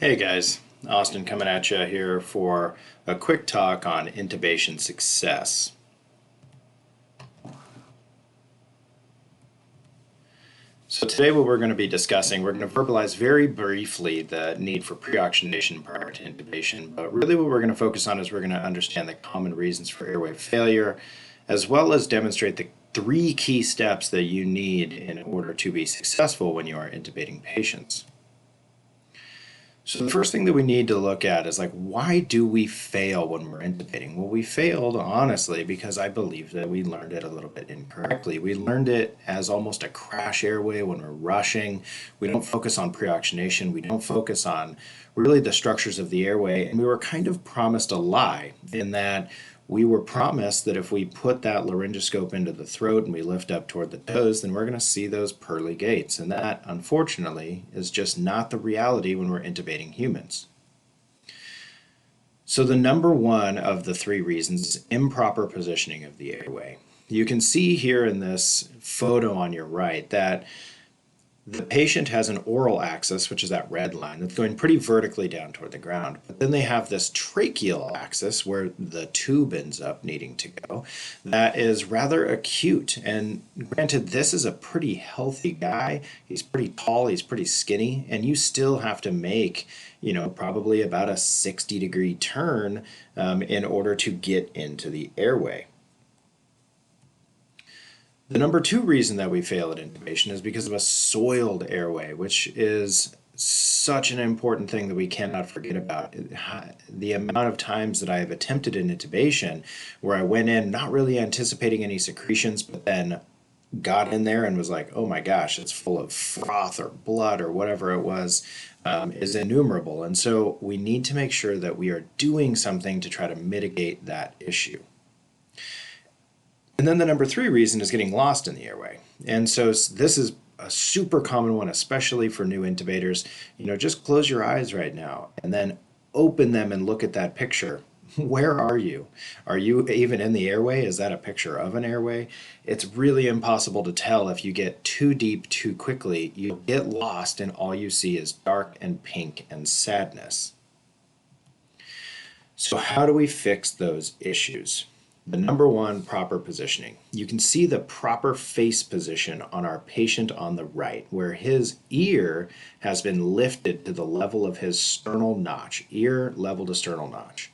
Hey guys, Austin coming at you here for a quick talk on intubation success. So today what we're going to be discussing, we're going to verbalize very briefly the need for pre-oxygenation prior to intubation, but really what we're going to focus on is we're going to understand the common reasons for airway failure, as well as demonstrate the three key steps that you need in order to be successful when you are intubating patients. So the first thing that we need to look at is why do we fail when we're intubating? Well, we failed honestly because I believe that we learned it a little bit incorrectly. We learned it as almost a crash airway when we're rushing. We don't focus on pre-oxygenation. We don't focus on really the structures of the airway, and we were kind of promised a lie in that we were promised that if we put that laryngoscope into the throat and we lift up toward the toes, then we're going to see those pearly gates. And that, unfortunately, is just not the reality when we're intubating humans. So the number one of the three reasons is improper positioning of the airway. You can see here in this photo on your right that the patient has an oral axis, which is that red line, that's going pretty vertically down toward the ground. But then they have this tracheal axis where the tube ends up needing to go. That is rather acute. And granted, this is a pretty healthy guy. He's pretty tall, he's pretty skinny, and you still have to make, probably about a 60-degree turn in order to get into the airway. The number two reason that we fail at intubation is because of a soiled airway, which is such an important thing that we cannot forget about. The amount of times that I have attempted an intubation where I went in not really anticipating any secretions, but then got in there and was like, oh my gosh, it's full of froth or blood or whatever it was, is innumerable. And so we need to make sure that we are doing something to try to mitigate that issue. And then the number three reason is getting lost in the airway. And so this is a super common one, especially for new intubators. Just close your eyes right now and then open them and look at that picture. Where are you? Are you even in the airway? Is that a picture of an airway? It's really impossible to tell if you get too deep too quickly. You'll get lost and all you see is dark and pink and sadness. So how do we fix those issues? The number one, proper positioning. You can see the proper face position on our patient on the right, where his ear has been lifted to the level of his sternal notch, ear level to sternal notch.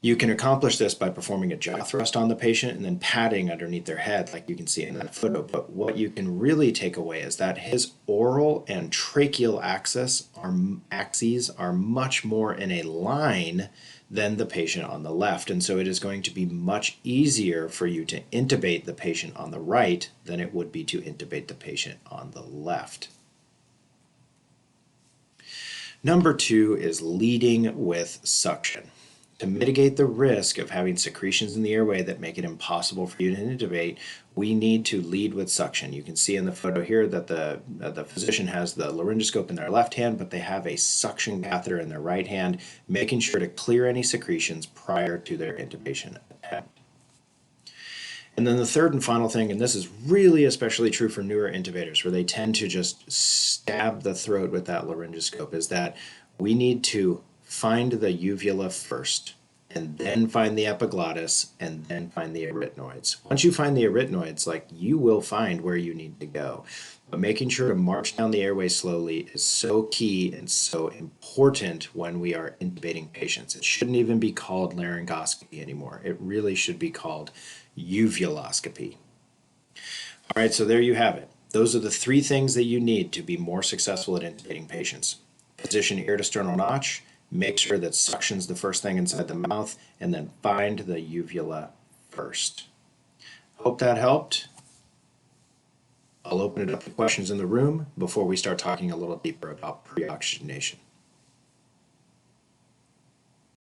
You can accomplish this by performing a jaw thrust on the patient and then patting underneath their head, like you can see in that photo. But what you can really take away is that his oral and tracheal axes are much more in a line than the patient on the left. And so it is going to be much easier for you to intubate the patient on the right than it would be to intubate the patient on the left. Number two is leading with suction. To mitigate the risk of having secretions in the airway that make it impossible for you to intubate, we need to lead with suction. You can see in the photo here that the physician has the laryngoscope in their left hand, but they have a suction catheter in their right hand, making sure to clear any secretions prior to their intubation attempt. And then the third and final thing, and this is really especially true for newer intubators, where they tend to just stab the throat with that laryngoscope, is that we need to find the uvula first, and then find the epiglottis, and then find the arytenoids. Once you find the arytenoids, you will find where you need to go. But making sure to march down the airway slowly is so key and so important when we are intubating patients. It shouldn't even be called laryngoscopy anymore. It really should be called uvuloscopy. All right, so there you have it. Those are the three things that you need to be more successful at intubating patients. Position ear to sternal notch, make sure that suction's the first thing inside the mouth, and then find the uvula first. Hope that helped. I'll open it up to questions in the room before we start talking a little deeper about pre-oxygenation.